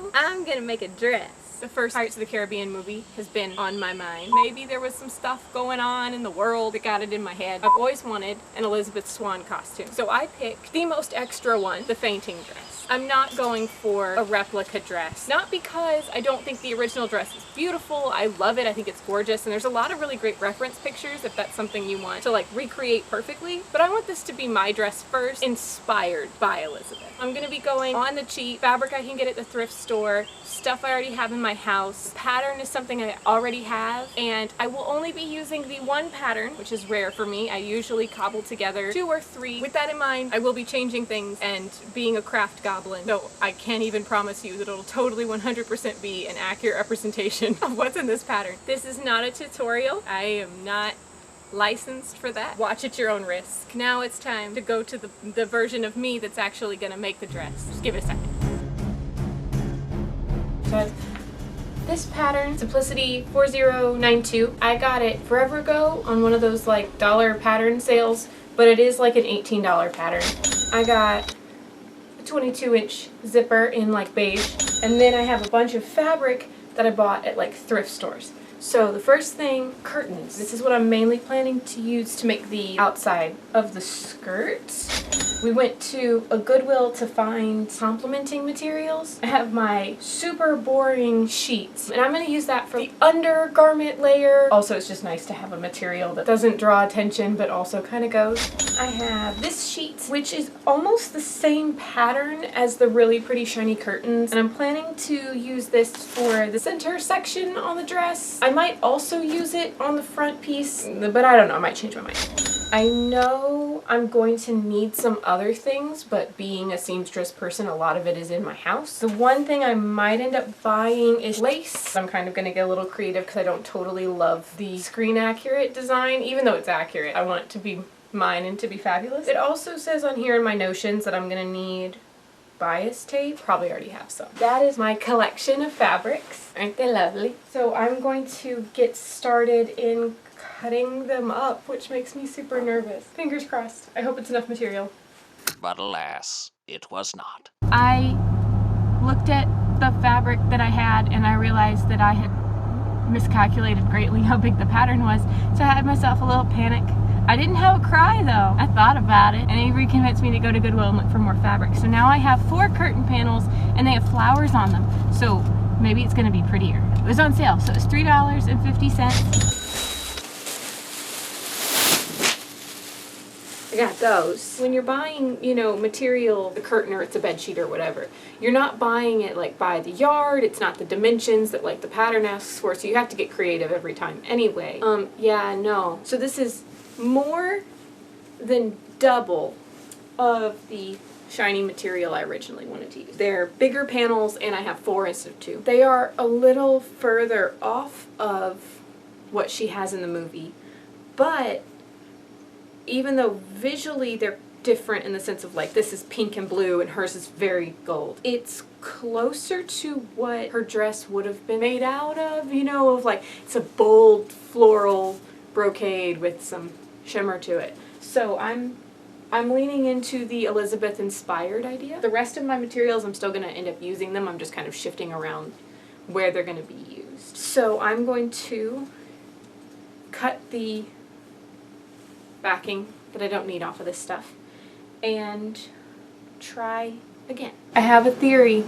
video, I'm gonna make a dress. The first Pirates of the Caribbean movie has been on my mind. Maybe there was some stuff going on in the world that got it in my head. I've always wanted an Elizabeth Swann costume. So I picked the most extra one, the fainting dress. I'm not going for a replica dress. Not because I don't think the original dress is beautiful. I love it. I think it's gorgeous. And there's a lot of really great reference pictures if that's something you want to like recreate perfectly. But I want this to be my dress first, inspired by Elizabeth. I'm gonna be going on the cheap fabric I can get at the thrift store, stuff I already have in my house. Pattern is something I already have, and I will only be using the one pattern, which is rare for me. I usually cobble together 2 or 3. With that in mind, I will be changing things and being a craft goblin. No, I can't even promise you that it'll totally 100% be an accurate representation of what's in this pattern. This is not a tutorial. I am not licensed for that. Watch at your own risk. Now it's time to go to the version of me that's actually gonna make the dress. Just give it a second. So this pattern, Simplicity 4092, I got it forever ago on one of those like dollar pattern sales, but it is like an $18 pattern. I got a 22-inch zipper in like beige, and then I have a bunch of fabric that I bought at like thrift stores. So the first thing, curtains. This is what I'm mainly planning to use to make the outside of the skirt. We went to a Goodwill to find complementing materials. I have my super boring sheets, and I'm going to use that for the undergarment layer. Also, it's just nice to have a material that doesn't draw attention but also kind of goes. I have this sheet, which is almost the same pattern as the really pretty shiny curtains, and I'm planning to use this for the center section on the dress. I might also use it on the front piece, but I don't know, I might change my mind. I know I'm going to need some other things, but being a seamstress person, a lot of it is in my house. The one thing I might end up buying is lace. I'm kind of going to get a little creative because I don't totally love the screen accurate design, even though it's accurate. I want it to be mine and to be fabulous. It also says on here in my notions that I'm going to need bias tape. Probably already have some. That is my collection of fabrics. Aren't they lovely? So I'm going to get started in cutting them up, which makes me super nervous. Fingers crossed. I hope it's enough material. But alas, it was not. I looked at the fabric that I had and I realized that I had miscalculated greatly how big the pattern was, so I had myself a little panic. I didn't have a cry though. I thought about it, and Avery convinced me to go to Goodwill and look for more fabric. So now I have 4 curtain panels and they have flowers on them, so maybe it's gonna be prettier. It was on sale, so it's $3.50. I got those. When you're buying, you know, material, the curtain or it's a bed sheet or whatever, you're not buying it like by the yard. It's not the dimensions that like the pattern asks for, so you have to get creative every time anyway. Yeah, no. So this is more than double of the shiny material I originally wanted to use. They're bigger panels and I have 4 instead of 2. They are a little further off of what she has in the movie, but even though visually they're different in the sense of like this is pink and blue and hers is very gold, it's closer to what her dress would have been made out of, you know, of like it's a bold floral brocade with some shimmer to it. So I'm leaning into the Elizabeth inspired idea. The rest of my materials I'm still going to end up using them. I'm just kind of shifting around where they're going to be used. So I'm going to cut the backing that I don't need off of this stuff and try again. I have a theory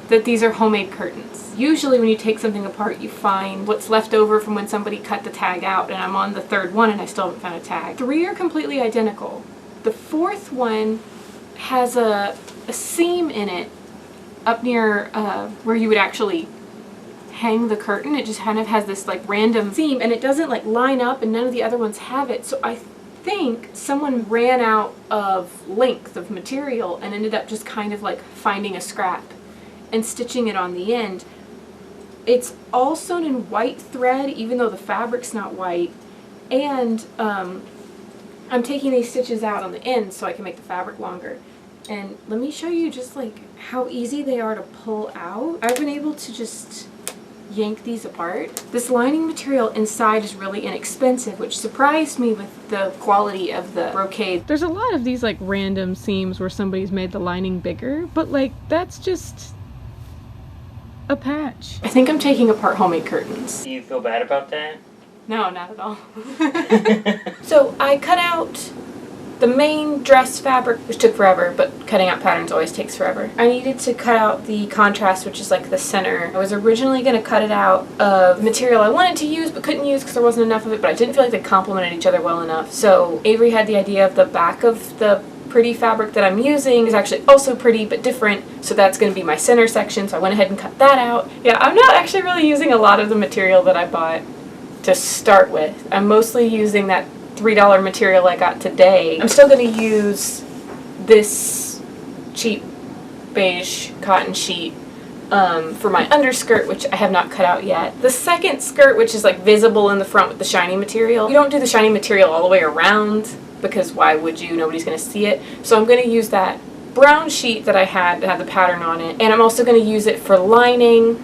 that these are homemade curtains. Usually when you take something apart you find what's left over from when somebody cut the tag out, and I'm on the 3rd one and I still haven't found a tag. 3 are completely identical. The 4th one has a seam in it up near where you would actually hang the curtain. It just kind of has this like random seam and it doesn't like line up, and none of the other ones have it. So I think someone ran out of length of material and ended up just kind of like finding a scrap and stitching it on the end. It's all sewn in white thread even though the fabric's not white, and I'm taking these stitches out on the end so I can make the fabric longer. And let me show you just like how easy they are to pull out. I've been able to just yank these apart. This lining material inside is really inexpensive, which surprised me with the quality of the brocade. There's a lot of these like random seams where somebody's made the lining bigger, but like that's just a patch. I think I'm taking apart homemade curtains. Do you feel bad about that? No, not at all. So I cut out the main dress fabric, which took forever, but cutting out patterns always takes forever. I needed to cut out the contrast, which is like the center. I was originally going to cut it out of material I wanted to use but couldn't use because there wasn't enough of it, but I didn't feel like they complemented each other well enough. So Avery had the idea of the back of the pretty fabric that I'm using is actually also pretty but different, so that's going to be my center section, so I went ahead and cut that out. Yeah, I'm not actually really using a lot of the material that I bought to start with. I'm mostly using that $3 material I got today. I'm still going to use this cheap beige cotton sheet for my underskirt, which I have not cut out yet. The second skirt, which is like visible in the front with the shiny material, you don't do the shiny material all the way around because why would you? Nobody's going to see it. So I'm going to use that brown sheet that I had that had the pattern on it, and I'm also going to use it for lining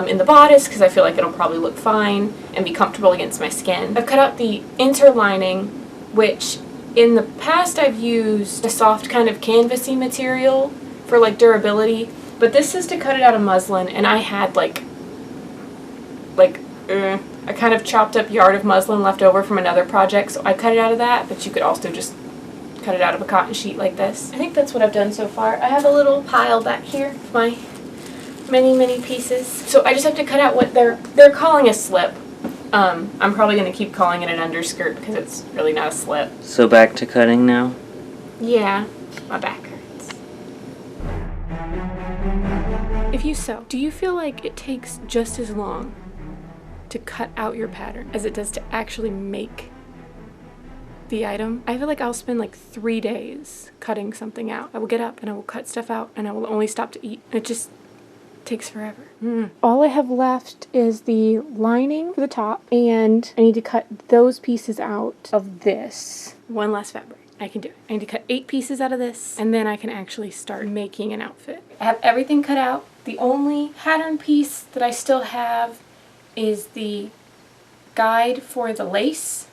in the bodice because I feel like it'll probably look fine and be comfortable against my skin. I've cut out the interlining, which in the past I've used a soft kind of canvasy material for like durability, but this is to cut it out of muslin, and I had I kind of chopped up yard of muslin left over from another project, so I cut it out of that, but you could also just cut it out of a cotton sheet like this. I think that's what I've done so far. I have a little pile back here of my many pieces. So I just have to cut out what they're calling a slip. I'm probably going to keep calling it an underskirt because it's really not a slip. So back to cutting now? Yeah, my back hurts. If you sew, do you feel like it takes just as long to cut out your pattern as it does to actually make the item? I feel like I'll spend like 3 days cutting something out. I will get up and I will cut stuff out and I will only stop to eat. It just takes forever. All I have left is the lining for the top, and I need to cut those pieces out of this. One last fabric. I can do it. I need to cut 8 pieces out of this, and then I can actually start making an outfit. I have everything cut out. The only pattern piece that I still have is the guide for the lace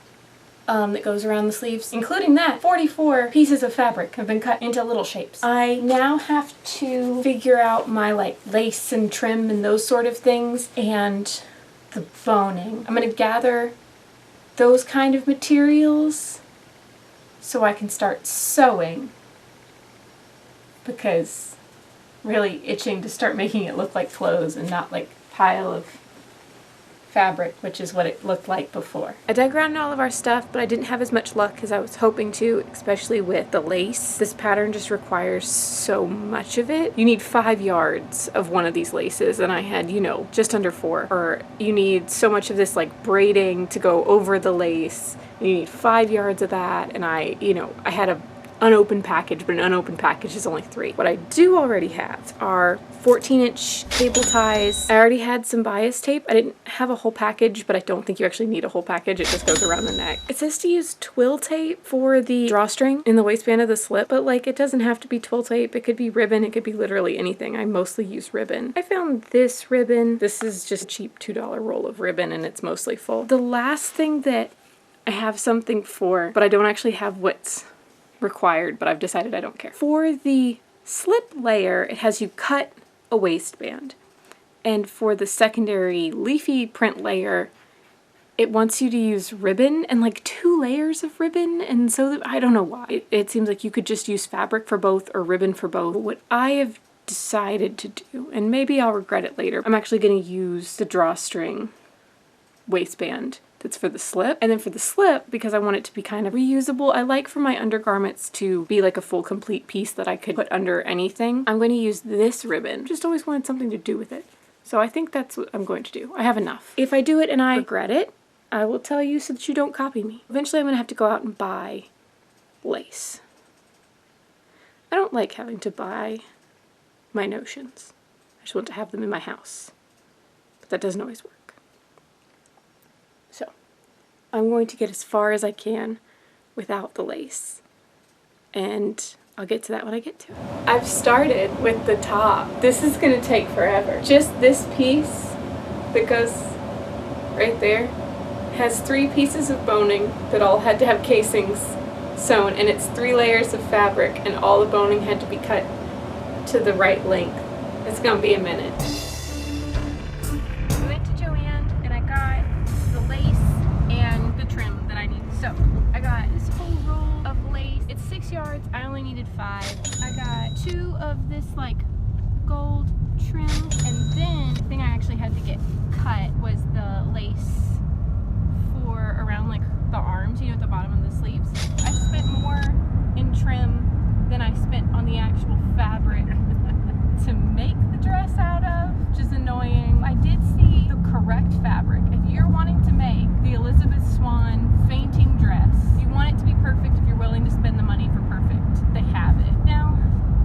that goes around the sleeves. Including that, 44 pieces of fabric have been cut into little shapes. I now have to figure out my like lace and trim and those sort of things, and the boning. I'm going to gather those kind of materials so I can start sewing, because really itching to start making it look like clothes and not like pile of fabric, which is what it looked like before. I dug around in all of our stuff, but I didn't have as much luck as I was hoping to, especially with the lace. This pattern just requires so much of it. You need 5 yards of one of these laces, and I had, just under 4. Or you need so much of this like braiding to go over the lace. You need 5 yards of that, and I had a unopened package, but an unopened package is only 3. What I do already have are 14-inch cable ties. I already had some bias tape. I didn't have a whole package, but I don't think you actually need a whole package. It just goes around the neck. It says to use twill tape for the drawstring in the waistband of the slip, but like it doesn't have to be twill tape. It could be ribbon. It could be literally anything. I mostly use ribbon. I found this ribbon. This is just a cheap $2 roll of ribbon, and it's mostly full. The last thing that I have something for, but I don't actually have what's required, but I've decided I don't care. For the slip layer, it has you cut a waistband, and for the secondary leafy print layer, it wants you to use ribbon and like 2 layers of ribbon, and so I don't know why. It seems like you could just use fabric for both or ribbon for both. What I have decided to do, and maybe I'll regret it later, I'm actually going to use the drawstring waistband that's for the slip. And then for the slip, because I want it to be kind of reusable, I like for my undergarments to be like a full complete piece that I could put under anything. I'm going to use this ribbon. Just always wanted something to do with it. So I think that's what I'm going to do. I have enough. If I do it and I regret it, I will tell you so that you don't copy me. Eventually I'm going to have to go out and buy lace. I don't like having to buy my notions. I just want to have them in my house. But that doesn't always work. So, I'm going to get as far as I can without the lace, and I'll get to that when I get to it. I've started with the top. This is going to take forever. Just this piece that goes right there has 3 pieces of boning that all had to have casings sewn, and it's 3 layers of fabric, and all the boning had to be cut to the right length. It's going to be a minute. 6 yards. I only needed 5. I got 2 of this like gold trim, and then the thing I actually had to get cut was the lace for around like the arms, you know, at the bottom of the sleeves. I spent more in trim than I spent on the actual fabric to make the dress out of, which is annoying. I did see the correct fabric. If you're wanting to make the Elizabeth Swann fainting dress, you want it to be perfect if you're willing to spend the money for perfect. They have it. Now,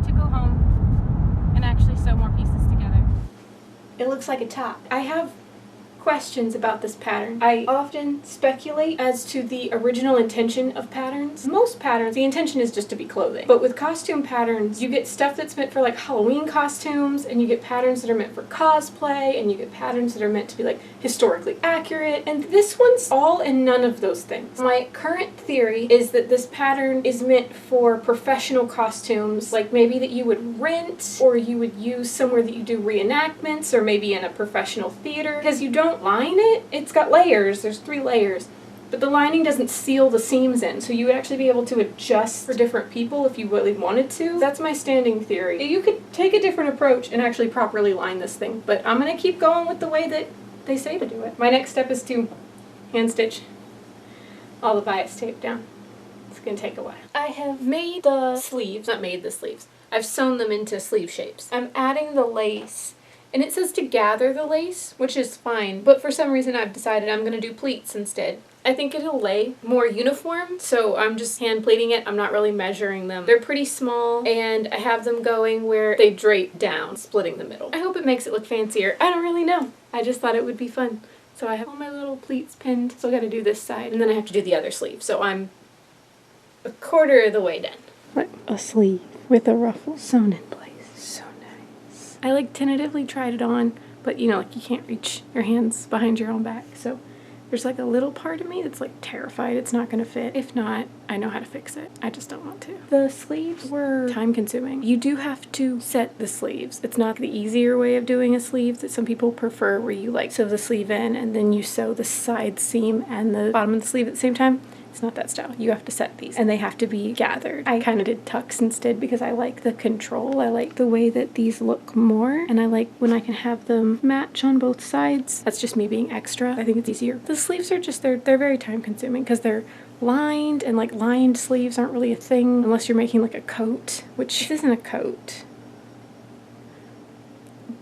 to go home and actually sew more pieces together. It looks like a top. I have questions about this pattern. I often speculate as to the original intention of patterns. Most patterns, the intention is just to be clothing. But with costume patterns, you get stuff that's meant for like Halloween costumes, and you get patterns that are meant for cosplay, and you get patterns that are meant to be like historically accurate, and this one's all and none of those things. My current theory is that this pattern is meant for professional costumes, like maybe that you would rent, or you would use somewhere that you do reenactments, or maybe in a professional theater, because you don't line it. It's got layers. There's 3 layers. But the lining doesn't seal the seams in, so you would actually be able to adjust for different people if you really wanted to. That's my standing theory. You could take a different approach and actually properly line this thing, but I'm going to keep going with the way that they say to do it. My next step is to hand stitch all the bias tape down. It's going to take a while. I have made the sleeves, not made the sleeves. I've sewn them into sleeve shapes. I'm adding the lace. And it says to gather the lace, which is fine, but for some reason I've decided I'm going to do pleats instead. I think it'll lay more uniform, so I'm just hand pleating it. I'm not really measuring them. They're pretty small, and I have them going where they drape down, splitting the middle. I hope it makes it look fancier. I don't really know. I just thought it would be fun. So I have all my little pleats pinned, so I gotta do this side, and then I have to do the other sleeve, so I'm a quarter of the way done. Like a sleeve with a ruffle sewn in place. So nice. I like tentatively tried it on, but you know, like you can't reach your hands behind your own back, so there's like a little part of me that's like terrified it's not gonna fit. If not, I know how to fix it. I just don't want to. The sleeves were time consuming. You do have to set the sleeves. It's not the easier way of doing a sleeve that some people prefer, where you like sew the sleeve in and then you sew the side seam and the bottom of the sleeve at the same time. It's not that style. You have to set these, and they have to be gathered. I kind of did tucks instead because I like the control. I like the way that these look more, and I like when I can have them match on both sides. That's just me being extra. I think it's easier. The sleeves are just, they're very time consuming because they're lined, and like lined sleeves aren't really a thing unless you're making like a coat, which this isn't a coat.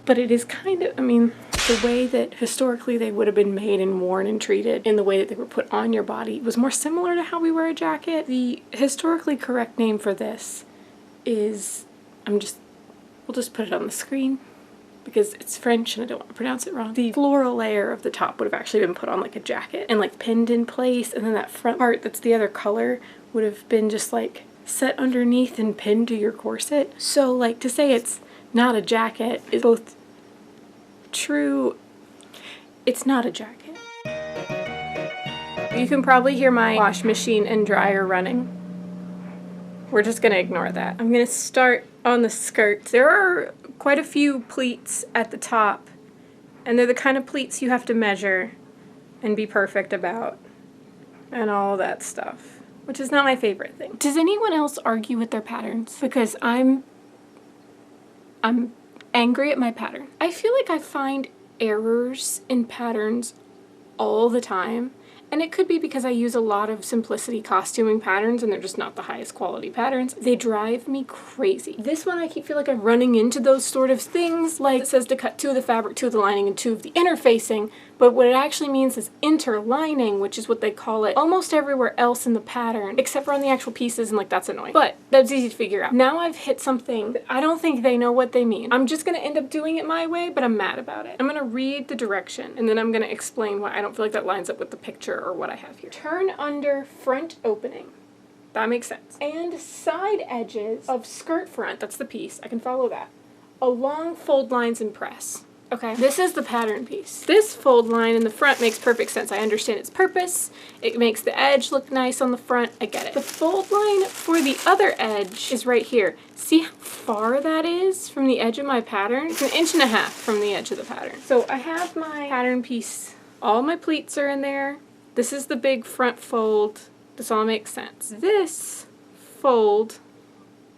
But it is kind of, I mean, the way that historically they would have been made and worn and treated in the way that they were put on your body was more similar to how we wear a jacket. The historically correct name for this is, we'll just put it on the screen because it's French and I don't want to pronounce it wrong. The floral layer of the top would have actually been put on like a jacket and like pinned in place, and then that front part that's the other color would have been just like set underneath and pinned to your corset. So like to say it's not a jacket is both true. It's not a jacket. You can probably hear my wash machine and dryer running. We're just gonna ignore that. I'm gonna start on the skirt. There are quite a few pleats at the top, and they're the kind of pleats you have to measure and be perfect about and all that stuff, which is not my favorite thing. Does anyone else argue with their patterns? Because I'm angry at my pattern. I feel like I find errors in patterns all the time, and it could be because I use a lot of simplicity costuming patterns and they're just not the highest quality patterns. They drive me crazy. This one I feel like I'm running into those sort of things, like it says to cut 2 of the fabric, 2 of the lining, and 2 of the interfacing, but what it actually means is interlining, which is what they call it almost everywhere else in the pattern, except for on the actual pieces, and like that's annoying. But that's easy to figure out. Now I've hit something that I don't think they know what they mean. I'm just gonna end up doing it my way, but I'm mad about it. I'm gonna read the direction, and then I'm gonna explain why I don't feel like that lines up with the picture or what I have here. Turn under front opening. That makes sense. And side edges of skirt front, that's the piece, I can follow that, along fold lines and press. Okay, this is the pattern piece. This fold line in the front makes perfect sense. I understand its purpose. It makes the edge look nice on the front. I get it. The fold line for the other edge is right here. See how far that is from the edge of my pattern? It's 1.5 inches from the edge of the pattern. So I have my pattern piece. All my pleats are in there. This is the big front fold. This all makes sense. This fold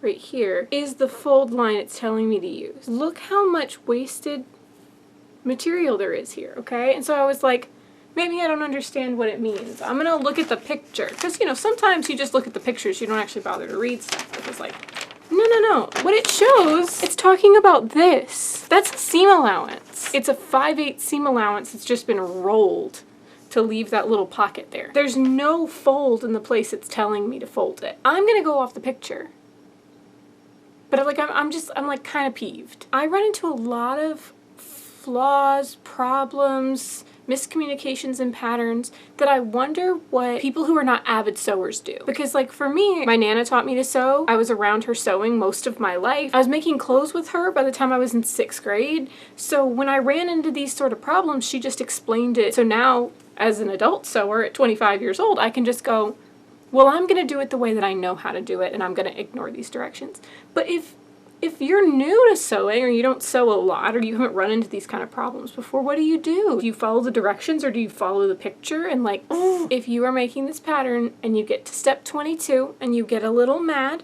right here is the fold line it's telling me to use. Look how much wasted material there is here, okay? And so I was like, maybe I don't understand what it means. I'm gonna look at the picture. Because, you know, sometimes you just look at the pictures, you don't actually bother to read stuff. Because, like, no. What it shows, it's talking about this. That's a seam allowance. It's a 5/8 seam allowance. It's just been rolled to leave that little pocket there. There's no fold in the place it's telling me to fold it. I'm gonna go off the picture. But I'm like kind of peeved. I run into a lot of flaws, problems, miscommunications and patterns that I wonder what people who are not avid sewers do. Because like for me, my Nana taught me to sew. I was around her sewing most of my life. I was making clothes with her by the time I was in 6th grade. So when I ran into these sort of problems, she just explained it. So now as an adult sewer at 25 years old, I can just go, well, I'm gonna do it the way that I know how to do it and I'm gonna ignore these directions. But if you're new to sewing or you don't sew a lot or you haven't run into these kind of problems before, what do? Do you follow the directions or do you follow the picture? And like, if you are making this pattern and you get to step 22 and you get a little mad,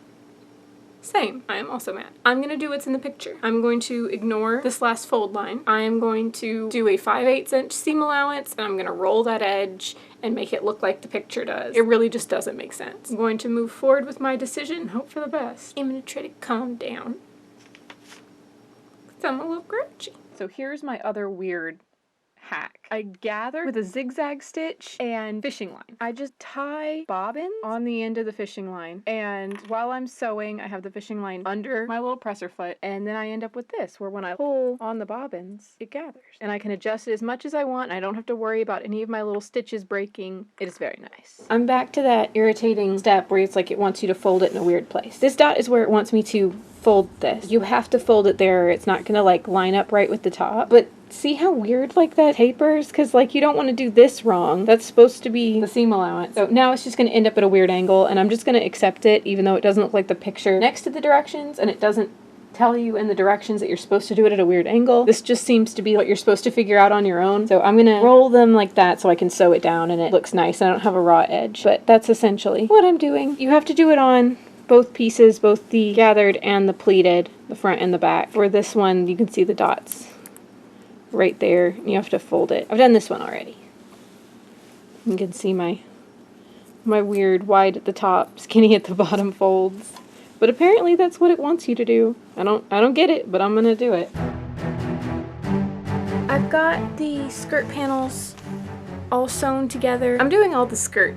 same, I am also mad. I'm gonna do what's in the picture. I'm going to ignore this last fold line. I am going to do a 5/8 inch seam allowance and I'm gonna roll that edge and make it look like the picture does. It really just doesn't make sense. I'm going to move forward with my decision and hope for the best. I'm gonna try to calm down. 'Cause I'm a little grouchy. So here's my other weird hack. I gather with a zigzag stitch and fishing line. I just tie bobbins on the end of the fishing line, and while I'm sewing I have the fishing line under my little presser foot, and then I end up with this where when I pull on the bobbins it gathers and I can adjust it as much as I want and I don't have to worry about any of my little stitches breaking. It is very nice. I'm back to that irritating step where it's like it wants you to fold it in a weird place. This dot is where it wants me to fold this. You have to fold it there or it's not gonna like line up right with the top. But see how weird like that tapers? Because like you don't want to do this wrong. That's supposed to be the seam allowance. So now it's just going to end up at a weird angle and I'm just going to accept it even though it doesn't look like the picture next to the directions and it doesn't tell you in the directions that you're supposed to do it at a weird angle. This just seems to be what you're supposed to figure out on your own. So I'm going to roll them like that so I can sew it down and it looks nice and I don't have a raw edge. But that's essentially what I'm doing. You have to do it on both pieces, both the gathered and the pleated, the front and the back. For this one you can see the dots right there. You have to fold it. I've done this one already. You can see my weird wide at the top, skinny at the bottom folds. But apparently that's what it wants you to do. I don't get it, but I'm gonna do it. I've got the skirt panels all sewn together. I'm doing all the skirt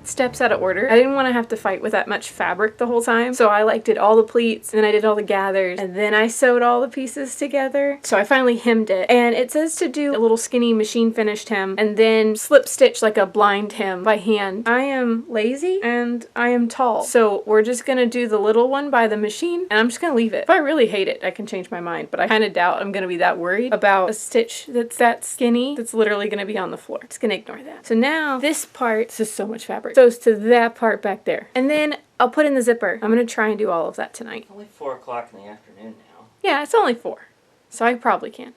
steps out of order. I didn't want to have to fight with that much fabric the whole time, so I like did all the pleats and then I did all the gathers and then I sewed all the pieces together. So I finally hemmed it, and it says to do a little skinny machine finished hem and then slip stitch like a blind hem by hand. I am lazy and I am tall, so we're just gonna do the little one by the machine and I'm just gonna leave it. If I really hate it I can change my mind, but I kind of doubt I'm gonna be that worried about a stitch that's that skinny that's literally gonna be on the floor. Just gonna ignore that. So now this part, this is so much fabric, goes to that part back there. And then I'll put in the zipper. I'm gonna try and do all of that tonight. It's only 4 o'clock in the afternoon now. Yeah, it's only 4. So I probably can.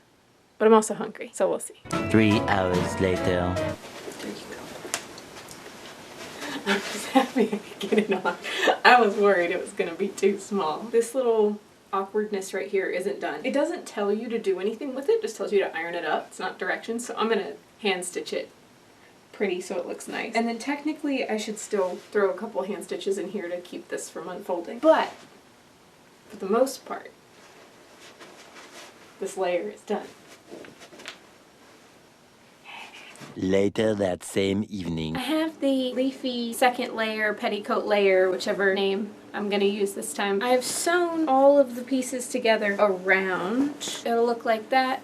But I'm also hungry, so we'll see. 3 hours later. There you go. I'm just happy I could get it on. I was worried it was gonna be too small. This little awkwardness right here isn't done. It doesn't tell you to do anything with it, it just tells you to iron it up. It's not directions, so I'm gonna hand stitch it pretty so it looks nice. And then technically I should still throw a couple hand stitches in here to keep this from unfolding. But for the most part, this layer is done. Later that same evening. I have the leafy second layer, petticoat layer, whichever name I'm gonna use this time. I've sewn all of the pieces together around. It'll look like that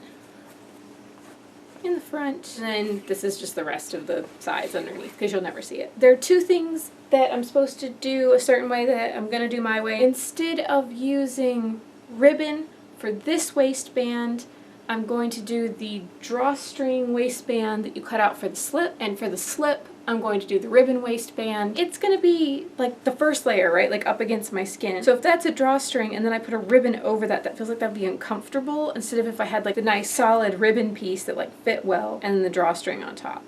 in the front, and then this is just the rest of the sides underneath because you'll never see it. There are 2 things that I'm supposed to do a certain way that I'm gonna do my way. Instead of using ribbon for this waistband, I'm going to do the drawstring waistband that you cut out for the slip, and for the slip I'm going to do the ribbon waistband. It's gonna be like the first layer, right? Like up against my skin. So if that's a drawstring and then I put a ribbon over that, that feels like that'd be uncomfortable, instead of if I had like the nice solid ribbon piece that like fit well and then the drawstring on top.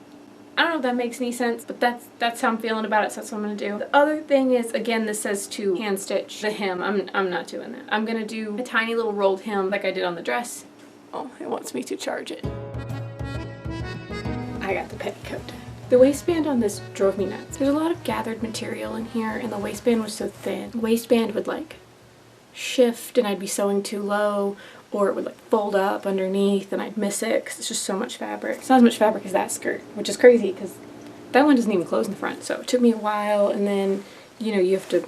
I don't know if that makes any sense, but that's how I'm feeling about it, so that's what I'm gonna do. The other thing is, again, this says to hand stitch the hem. I'm not doing that. I'm gonna do a tiny little rolled hem like I did on the dress. Oh, it wants me to charge it. I got the petticoat. The waistband on this drove me nuts. There's a lot of gathered material in here, and the waistband was so thin. The waistband would like shift and I'd be sewing too low, or it would like fold up underneath and I'd miss it because it's just so much fabric. It's not as much fabric as that skirt, which is crazy because that one doesn't even close in the front. So it took me a while, and then, you know, you have to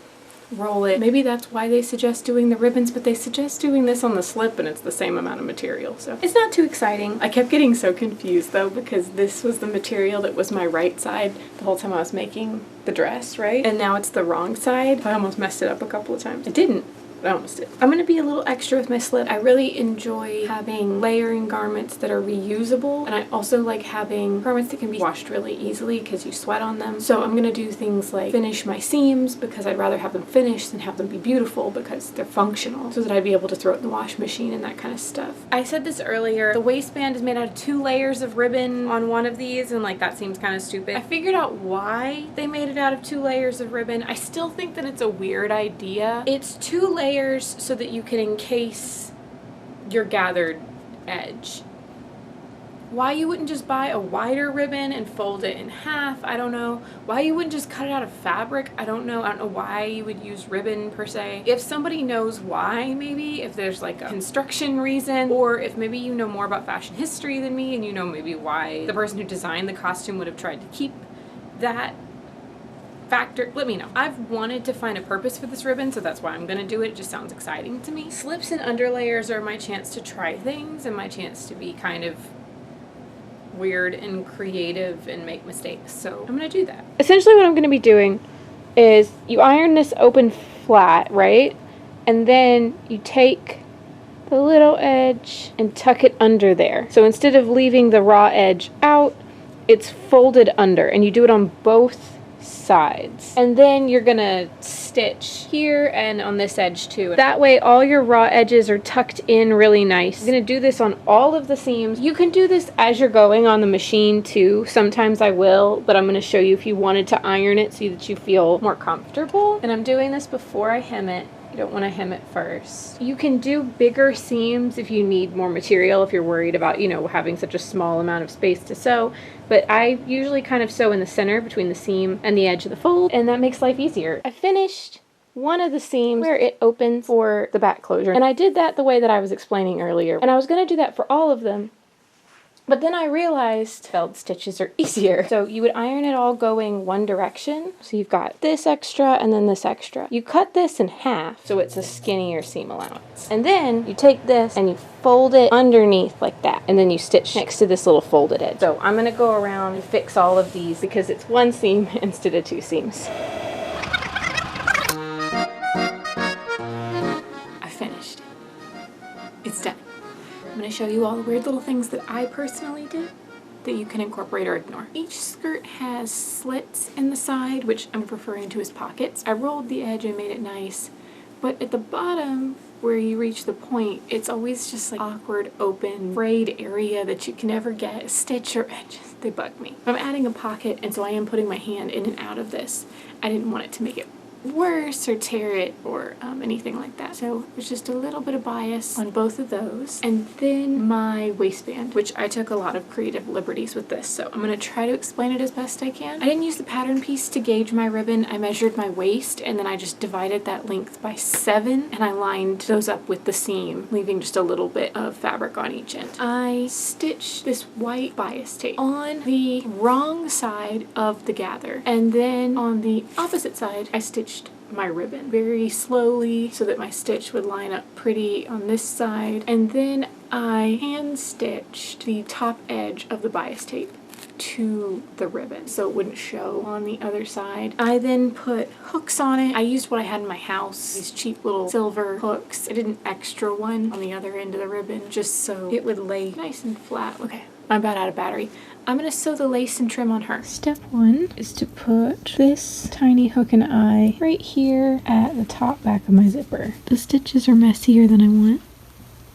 roll it. Maybe that's why they suggest doing the ribbons, but they suggest doing this on the slip and it's the same amount of material. So it's not too exciting. I kept getting so confused though, because this was the material that was my right side the whole time I was making the dress, right? And now it's the wrong side. I almost messed it up a couple of times. I didn't. I almost did. I'm gonna be a little extra with my slip. I really enjoy having layering garments that are reusable, and I also like having garments that can be washed really easily because you sweat on them. So I'm gonna do things like finish my seams, because I'd rather have them finished than have them be beautiful because they're functional, so that I'd be able to throw it in the wash machine and that kind of stuff. I said this earlier, the waistband is made out of 2 layers of ribbon on one of these, and like that seems kind of stupid. I figured out why they made it out of 2 layers of ribbon. I still think that it's a weird idea. It's 2 layers so that you can encase your gathered edge. Why you wouldn't just buy a wider ribbon and fold it in half, I don't know. Why you wouldn't just cut it out of fabric, I don't know. I don't know why you would use ribbon per se. If somebody knows why, maybe, if there's like a construction reason, or if maybe you know more about fashion history than me and you know maybe why the person who designed the costume would have tried to keep that factor, let me know. I've wanted to find a purpose for this ribbon, so that's why I'm gonna do it. It just sounds exciting to me. Slips and underlayers are my chance to try things and my chance to be kind of weird and creative and make mistakes, so I'm gonna do that. Essentially what I'm gonna be doing is you iron this open flat, right? And then you take the little edge and tuck it under there. So instead of leaving the raw edge out, it's folded under, and you do it on both sides. And then you're gonna stitch here and on this edge too. That way all your raw edges are tucked in really nice. I'm gonna do this on all of the seams. You can do this as you're going on the machine too. Sometimes I will, but I'm gonna show you if you wanted to iron it so that you feel more comfortable. And I'm doing this before I hem it. You don't want to hem it first. You can do bigger seams if you need more material, if you're worried about, you know, having such a small amount of space to sew. But I usually kind of sew in the center between the seam and the edge of the fold, and that makes life easier. I finished one of the seams where it opens for the back closure, and I did that the way that I was explaining earlier. And I was going to do that for all of them, but then I realized felled stitches are easier. So you would iron it all going one direction. So you've got this extra and then this extra. You cut this in half so it's a skinnier seam allowance. And then you take this and you fold it underneath like that. And then you stitch next to this little folded edge. So I'm gonna go around and fix all of these because it's one seam instead of 2 seams. I finished. It's done. I'm going to show you all the weird little things that I personally did that you can incorporate or ignore. Each skirt has slits in the side, which I'm referring to as pockets. I rolled the edge and made it nice, but at the bottom where you reach the point, it's always just like awkward, open, frayed area that you can never get a stitch or edges. They bug me. I'm adding a pocket, and so I am putting my hand in and out of this. I didn't want it to make it worse or tear it or anything like that. So there's just a little bit of bias on both of those. And then my waistband, which I took a lot of creative liberties with this, so I'm going to try to explain it as best I can. I didn't use the pattern piece to gauge my ribbon. I measured my waist and then I just divided that length by 7 and I lined those up with the seam, leaving just a little bit of fabric on each end. I stitched this white bias tape on the wrong side of the gather, and then on the opposite side I stitched my ribbon very slowly so that my stitch would line up pretty on this side, and then I hand stitched the top edge of the bias tape to the ribbon so it wouldn't show on the other side. I then put hooks on it. I used what I had in my house, these cheap little silver hooks. I did an extra one on the other end of the ribbon just so it would lay nice and flat. Okay, I'm about out of battery. I'm going to sew the lace and trim on her. Step 1 is to put this tiny hook and eye right here at the top back of my zipper. The stitches are messier than I want,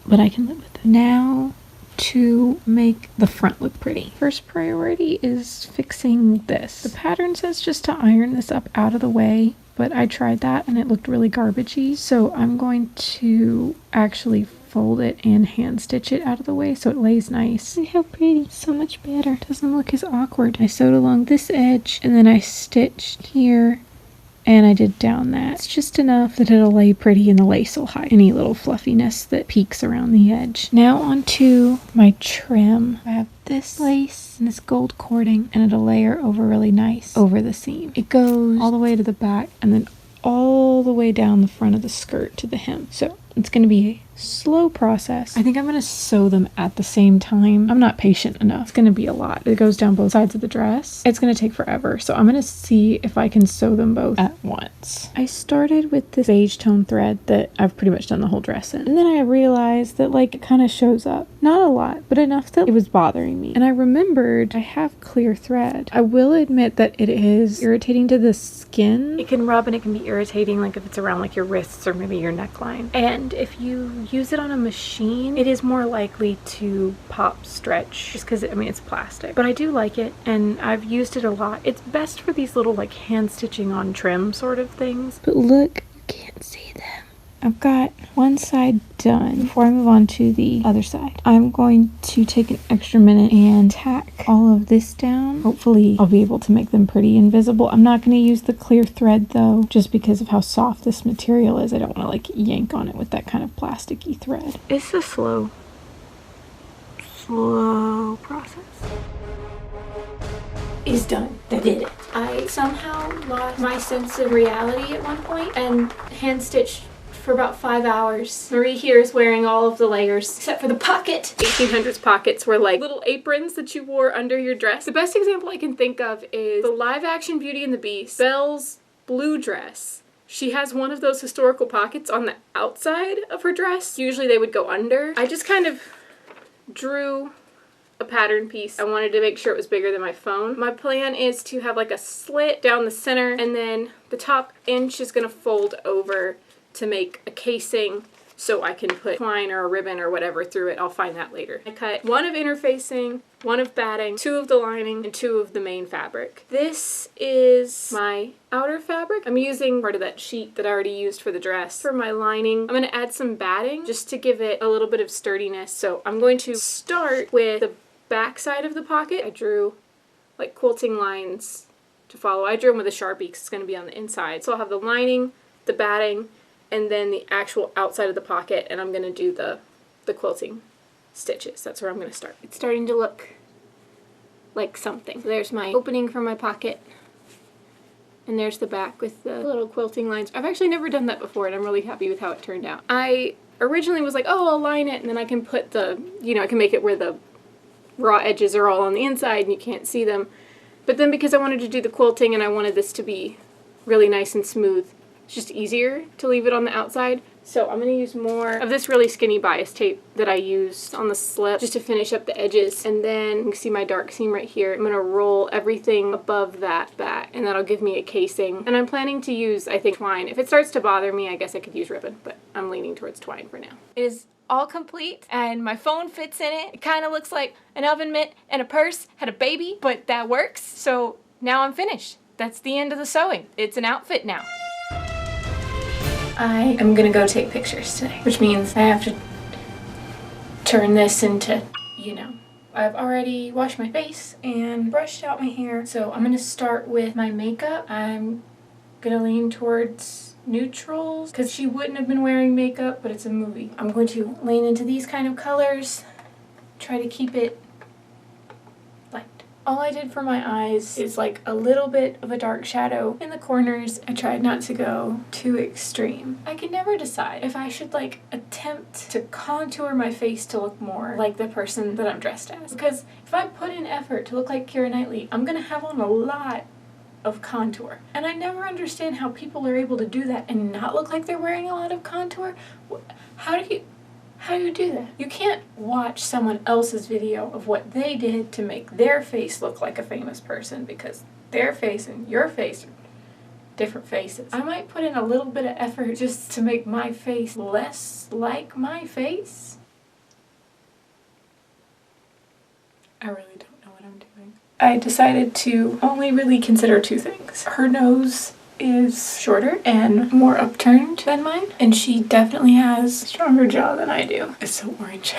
but I can live with it. Now to make the front look pretty. First priority is fixing this. The pattern says just to iron this up out of the way, but I tried that and it looked really garbagey. So I'm going to actually fold it and hand stitch it out of the way so it lays nice. See how pretty, so much better. Doesn't look as awkward. I sewed along this edge and then I stitched here and I did down that. It's just enough that it'll lay pretty and the lace will hide any little fluffiness that peeks around the edge. Now onto my trim. I have this lace and this gold cording and it'll layer over really nice over the seam. It goes all the way to the back and then all the way down the front of the skirt to the hem. So it's going to be a slow process. I think I'm going to sew them at the same time. I'm not patient enough. It's going to be a lot. It goes down both sides of the dress. It's going to take forever. So I'm going to see if I can sew them both at once. I started with this beige tone thread that I've pretty much done the whole dress in. And then I realized that like it kind of shows up. Not a lot, but enough that it was bothering me. And I remembered I have clear thread. I will admit that it is irritating to the skin. It can rub and it can be irritating like if it's around like your wrists or maybe your neckline. And if you use it on a machine, it is more likely to pop stretch just because, I mean, it's plastic. But I do like it and I've used it a lot. It's best for these little like hand stitching on trim sort of things. But look, you can't see them. I've got one side done. Before I move on to the other side, I'm going to take an extra minute and tack all of this down. Hopefully I'll be able to make them pretty invisible. I'm not going to use the clear thread though, just because of how soft this material is. I don't want to like yank on it with that kind of plasticky thread. It's a slow process. Is done. I did it. I somehow lost my sense of reality at one point and hand stitched for about 5 hours. Marie here is wearing all of the layers except for the pocket. 1800s pockets were like little aprons that you wore under your dress. The best example I can think of is the live action Beauty and the Beast, Belle's blue dress. She has one of those historical pockets on the outside of her dress. Usually they would go under. I just kind of drew a pattern piece. I wanted to make sure it was bigger than my phone. My plan is to have like a slit down the center and then the top inch is gonna fold over to make a casing so I can put twine or a ribbon or whatever through it. I'll find that later. I cut one of interfacing, one of batting, 2 of the lining, and 2 of the main fabric. This is my outer fabric. I'm using part of that sheet that I already used for the dress. For my lining, I'm gonna add some batting just to give it a little bit of sturdiness. So I'm going to start with the back side of the pocket. I drew like quilting lines to follow. I drew them with a Sharpie because it's gonna be on the inside. So I'll have the lining, the batting, and then the actual outside of the pocket, and I'm going to do the quilting stitches. That's where I'm going to start. It's starting to look like something. So there's my opening for my pocket, and there's the back with the little quilting lines. I've actually never done that before, and I'm really happy with how it turned out. I originally was like, oh, I'll line it, and then I can put the, you know, I can make it where the raw edges are all on the inside and you can't see them. But then because I wanted to do the quilting and I wanted this to be really nice and smooth, it's just easier to leave it on the outside. So I'm going to use more of this really skinny bias tape that I used on the slip just to finish up the edges. And then you can see my dark seam right here. I'm going to roll everything above that back and that'll give me a casing. And I'm planning to use, I think, twine. If it starts to bother me, I guess I could use ribbon, but I'm leaning towards twine for now. It is all complete and my phone fits in it. It kind of looks like an oven mitt and a purse had a baby, but that works. So now I'm finished. That's the end of the sewing. It's an outfit now. I am gonna go take pictures today, which means I have to turn this into, you know, I've already washed my face and brushed out my hair. So I'm gonna start with my makeup. I'm gonna lean towards neutrals because she wouldn't have been wearing makeup, but it's a movie. I'm going to lean into these kind of colors, try to keep it light. All I did for my eyes is like a little bit of a dark shadow in the corners. I tried not to go too extreme. I can never decide if I should like attempt to contour my face to look more like the person that I'm dressed as. Because if I put in effort to look like Keira Knightley, I'm gonna have on a lot of contour. And I never understand how people are able to do that and not look like they're wearing a lot of contour. How do you do that? You can't watch someone else's video of what they did to make their face look like a famous person because their face and your face are different faces. I might put in a little bit of effort just to make my face less like my face. I really don't know what I'm doing. I decided to only really consider two things. Her nose is shorter and more upturned than mine, and she definitely has a stronger jaw than I do. It's so orange.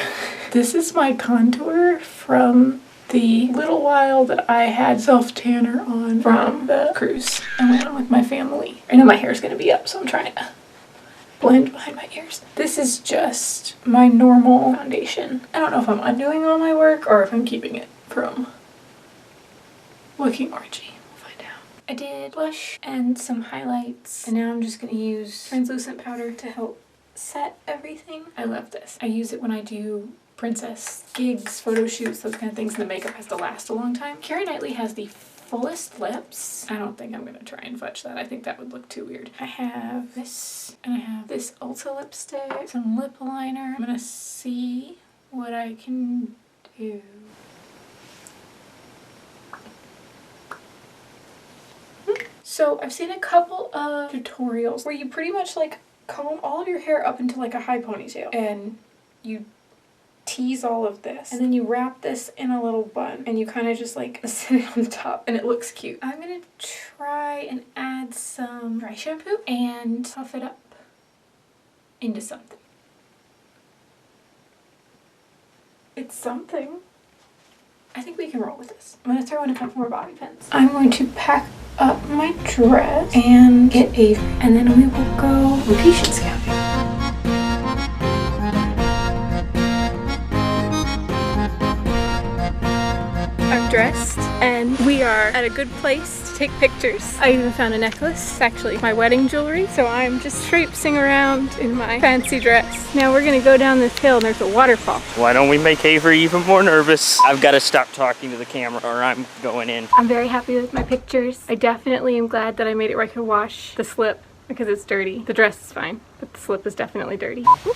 This is my contour from the little while that I had self-tanner on from the cruise I went on with my family. I know my hair's gonna be up, so I'm trying to blend behind my ears. This is just my normal foundation. I don't know if I'm undoing all my work or if I'm keeping it from looking orangey. We'll find out. I did blush and some highlights, and now I'm just gonna use translucent powder to help set everything. I love this. I use it when I do princess gigs, photo shoots, those kind of things, and the makeup has to last a long time. Keira Knightley has the fullest lips. I don't think I'm gonna try and fudge that. I think that would look too weird. I have this, and I have this Ulta lipstick, some lip liner. I'm gonna see what I can do. So I've seen a couple of tutorials where you pretty much like comb all of your hair up into like a high ponytail, and you tease all of this, and then you wrap this in a little bun, and you kind of just like sit it on top, and it looks cute. I'm gonna try and add some dry shampoo and puff it up into something. It's something. I think we can roll with this. I'm gonna throw in a couple more bobby pins. I'm going to pack up my dress and get Avery, and then we will go location scouting. I'm dressed and we are at a good place to take pictures. I even found a necklace. It's actually my wedding jewelry, so I'm just traipsing around in my fancy dress. Now we're gonna go down this hill and there's a waterfall. Why don't we make Avery even more nervous? I've got to stop talking to the camera or I'm going in. I'm very happy with my pictures. I definitely am glad that I made it where I could wash the slip because it's dirty. The dress is fine, but the slip is definitely dirty. Whoop.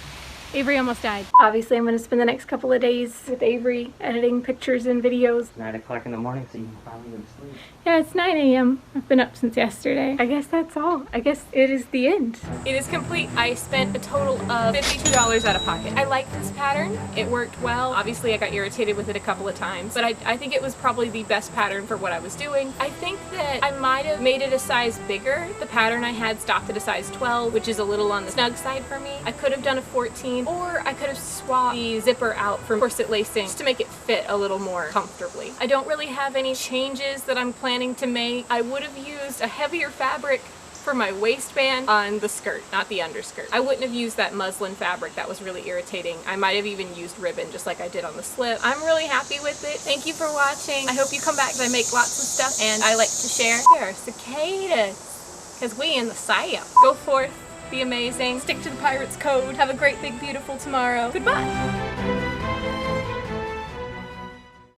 Avery almost died. Obviously, I'm going to spend the next couple of days with Avery editing pictures and videos. 9 o'clock in the morning, so you can finally go to sleep. Yeah, it's 9 a.m. I've been up since yesterday. I guess that's all. I guess it is the end. It is complete. I spent a total of $52 out of pocket. I like this pattern. It worked well. Obviously, I got irritated with it a couple of times, but I think it was probably the best pattern for what I was doing. I think that I might have made it a size bigger. The pattern I had stopped at a size 12, which is a little on the snug side for me. I could have done a 14, or I could have swapped the zipper out for corset lacing just to make it fit a little more comfortably. I don't really have any changes that I'm planning to make. I would have used a heavier fabric for my waistband on the skirt, not the underskirt. I wouldn't have used that muslin fabric. That was really irritating. I might have even used ribbon just like I did on the slip. I'm really happy with it. Thank you for watching. I hope you come back because I make lots of stuff and I like to share. There are cicadas because we in the South. Go forth, be amazing, stick to the Pirates Code, have a great big beautiful tomorrow. Goodbye.